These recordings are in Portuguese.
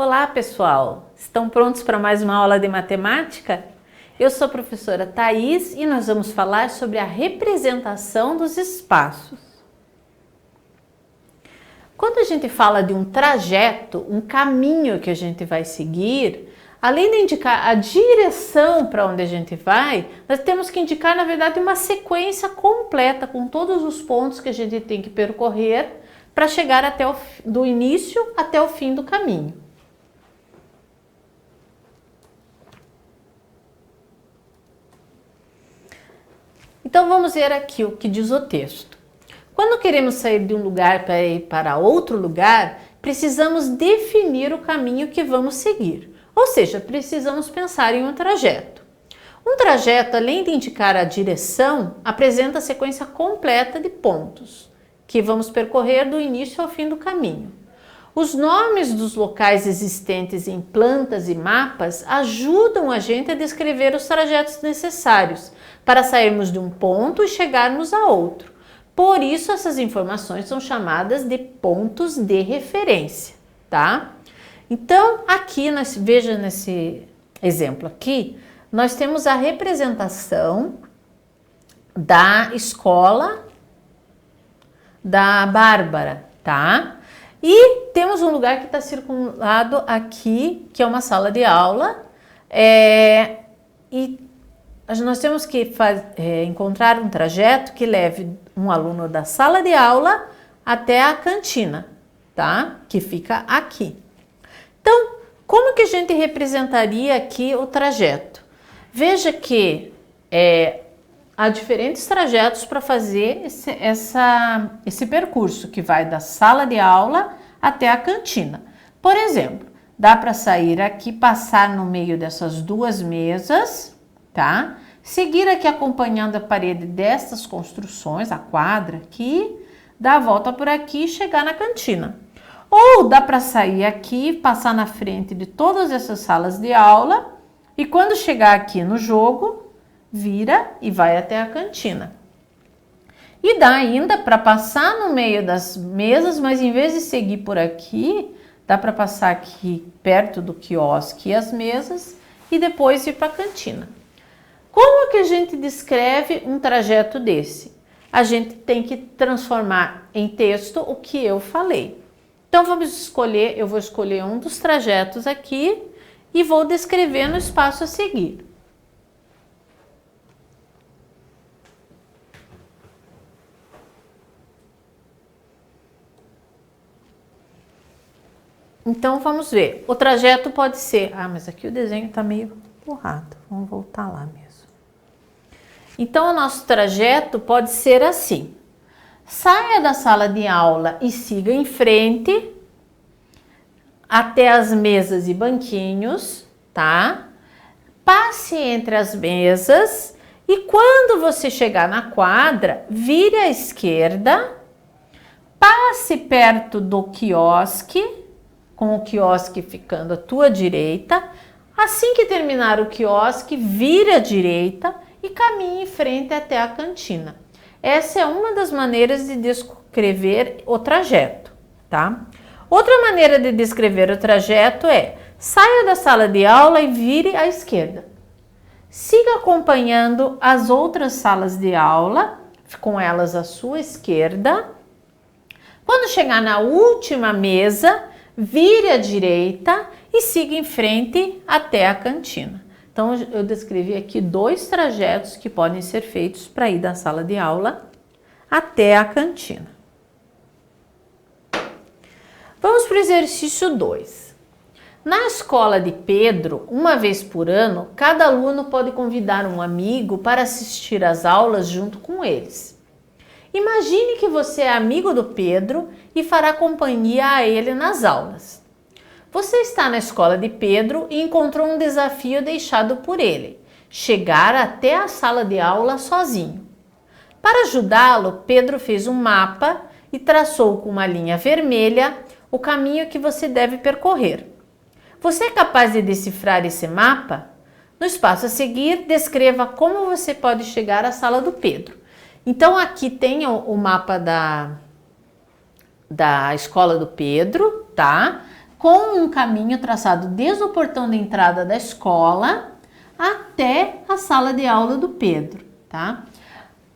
Olá, pessoal! Estão prontos para mais uma aula de matemática? Eu sou a professora Thaís e nós vamos falar sobre a representação dos espaços. Quando a gente fala de um trajeto, um caminho que a gente vai seguir, além de indicar a direção para onde a gente vai, nós temos que indicar, na verdade, uma sequência completa com todos os pontos que a gente tem que percorrer para chegar do início até o fim do caminho. Então vamos ver aqui o que diz o texto. Quando queremos sair de um lugar para ir para outro lugar, precisamos definir o caminho que vamos seguir. Ou seja, precisamos pensar em um trajeto. Um trajeto, além de indicar a direção, apresenta a sequência completa de pontos que vamos percorrer do início ao fim do caminho. Os nomes dos locais existentes em plantas e mapas ajudam a gente a descrever os trajetos necessários para sairmos de um ponto e chegarmos a outro. Por isso, essas informações são chamadas de pontos de referência, tá? Então, aqui, veja nesse exemplo aqui, nós temos a representação da escola da Bárbara, tá? E temos um lugar que está circulado aqui, que é uma sala de aula, e nós temos que encontrar um trajeto que leve um aluno da sala de aula até a cantina, tá? Que fica aqui. Então, como que a gente representaria aqui o trajeto? Veja que há diferentes trajetos para fazer esse percurso que vai da sala de aula até a cantina. Por exemplo, dá para sair aqui, passar no meio dessas duas mesas, tá? Seguir aqui acompanhando a parede destas construções, a quadra aqui, dar a volta por aqui e chegar na cantina. Ou dá para sair aqui, passar na frente de todas essas salas de aula e quando chegar aqui no jogo, vira e vai até a cantina. E dá ainda para passar no meio das mesas, mas em vez de seguir por aqui, dá para passar aqui perto do quiosque e as mesas e depois ir para a cantina. Como que a gente descreve um trajeto desse? A gente tem que transformar em texto o que eu falei. Então eu vou escolher um dos trajetos aqui e vou descrever no espaço a seguir. Então vamos ver, o trajeto pode ser, mas aqui o desenho está meio borrado, vamos voltar lá mesmo. Então o nosso trajeto pode ser assim, saia da sala de aula e siga em frente até as mesas e banquinhos, tá? Passe entre as mesas e quando você chegar na quadra, vire à esquerda, passe perto do quiosque, com o quiosque ficando à tua direita. Assim que terminar o quiosque, vire à direita e caminhe em frente até a cantina. Essa é uma das maneiras de descrever o trajeto, tá? Outra maneira de descrever o trajeto é: saia da sala de aula e vire à esquerda. Siga acompanhando as outras salas de aula, com elas à sua esquerda. Quando chegar na última mesa, vire à direita e siga em frente até a cantina. Então, eu descrevi aqui dois trajetos que podem ser feitos para ir da sala de aula até a cantina. Vamos para o exercício 2. Na escola de Pedro, uma vez por ano, cada aluno pode convidar um amigo para assistir às aulas junto com eles. Imagine que você é amigo do Pedro e fará companhia a ele nas aulas. Você está na escola de Pedro e encontrou um desafio deixado por ele: chegar até a sala de aula sozinho. Para ajudá-lo, Pedro fez um mapa e traçou com uma linha vermelha o caminho que você deve percorrer. Você é capaz de decifrar esse mapa? No espaço a seguir, descreva como você pode chegar à sala do Pedro. Então aqui tem o mapa da escola do Pedro, tá? com um caminho traçado desde o portão de entrada da escola até a sala de aula do Pedro, tá?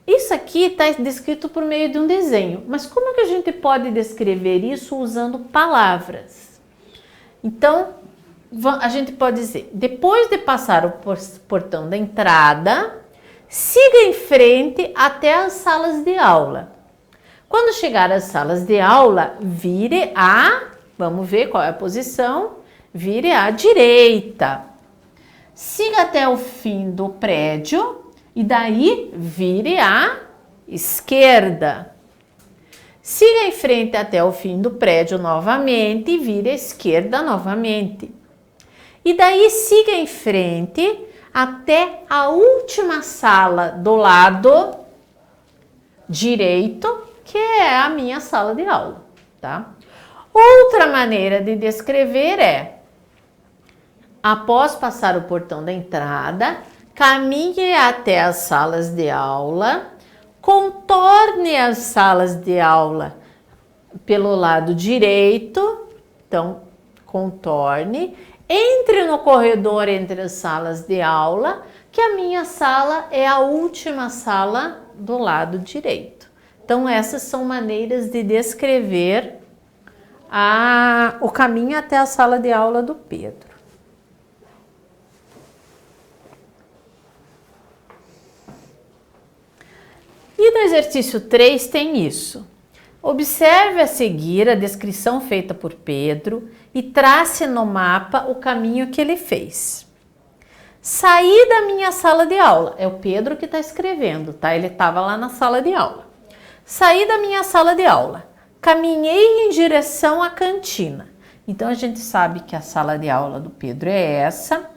Isso aqui está descrito por meio de um desenho, mas como que a gente pode descrever isso usando palavras? Então, a gente pode dizer, depois de passar o portão da entrada, siga em frente até as salas de aula. Quando chegar às salas de aula, vire vamos ver qual é a posição, vire à direita. Siga até o fim do prédio e daí vire à esquerda. Siga em frente até o fim do prédio novamente e vire à esquerda novamente. E daí siga em frente até a última sala do lado direito, que é a minha sala de aula, tá? Outra maneira de descrever é: após passar o portão da entrada, caminhe até as salas de aula, contorne as salas de aula pelo lado direito, então contorne, entre no corredor entre as salas de aula, que a minha sala é a última sala do lado direito. Então essas são maneiras de descrever o caminho até a sala de aula do Pedro. E no exercício 3 tem isso. Observe a seguir a descrição feita por Pedro e trace no mapa o caminho que ele fez. Saí da minha sala de aula. É o Pedro que está escrevendo, tá? Ele estava lá na sala de aula. Saí da minha sala de aula. Caminhei em direção à cantina. Então, a gente sabe que a sala de aula do Pedro é essa.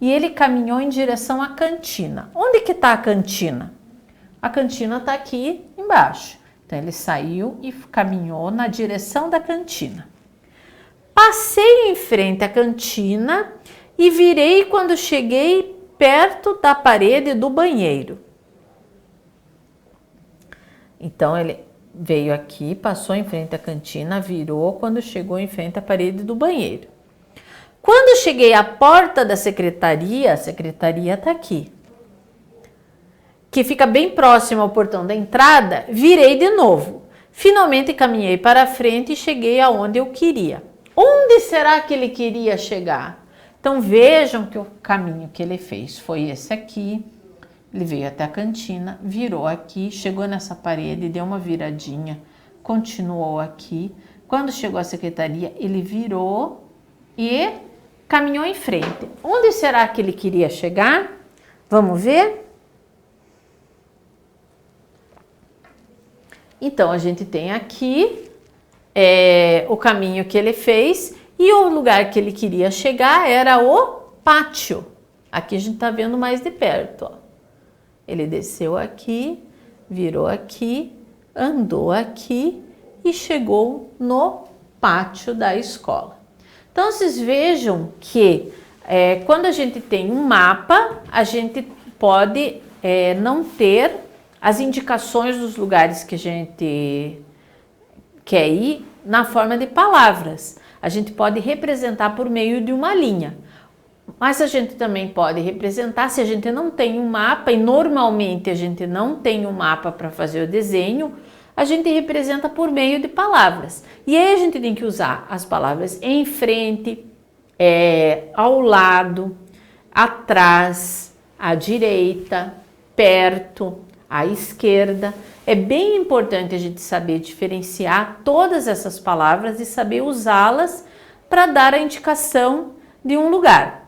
E ele caminhou em direção à cantina. Onde que está a cantina? A cantina está aqui embaixo. Então, ele saiu e caminhou na direção da cantina. Passei em frente à cantina e virei quando cheguei perto da parede do banheiro. Então, ele veio aqui, passou em frente à cantina, virou quando chegou em frente à parede do banheiro. Quando cheguei à porta da secretaria, a secretaria está aqui, que fica bem próximo ao portão da entrada, virei de novo. Finalmente caminhei para frente e cheguei aonde eu queria. Onde será que ele queria chegar? Então vejam que o caminho que ele fez foi esse aqui. Ele veio até a cantina, virou aqui, chegou nessa parede, deu uma viradinha, continuou aqui. Quando chegou à secretaria, ele virou e caminhou em frente. Onde será que ele queria chegar? Vamos ver? Então, a gente tem aqui o caminho que ele fez e o lugar que ele queria chegar era o pátio. Aqui a gente está vendo mais de perto, ó. Ele desceu aqui, virou aqui, andou aqui e chegou no pátio da escola. Então, vocês vejam que quando a gente tem um mapa, a gente pode não ter as indicações dos lugares que a gente quer ir na forma de palavras. A gente pode representar por meio de uma linha. Mas a gente também pode representar, se a gente não tem um mapa, e normalmente a gente não tem um mapa para fazer o desenho, a gente representa por meio de palavras. E aí a gente tem que usar as palavras em frente, ao lado, atrás, à direita, perto, à esquerda. É bem importante a gente saber diferenciar todas essas palavras e saber usá-las para dar a indicação de um lugar.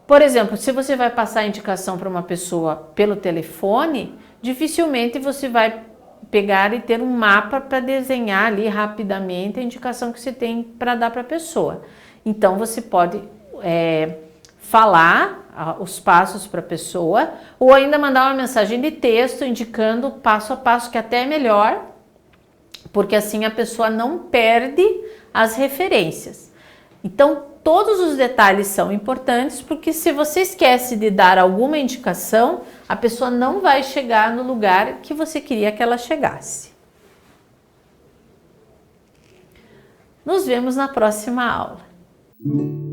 Por exemplo, se você vai passar a indicação para uma pessoa pelo telefone, dificilmente você vai pegar e ter um mapa para desenhar ali rapidamente a indicação que você tem para dar para a pessoa. Então, você pode falar os passos para a pessoa ou ainda mandar uma mensagem de texto indicando passo a passo, que até é melhor, porque assim a pessoa não perde as referências. Então, todos os detalhes são importantes, porque se você esquece de dar alguma indicação, a pessoa não vai chegar no lugar que você queria que ela chegasse. Nos vemos na próxima aula. Música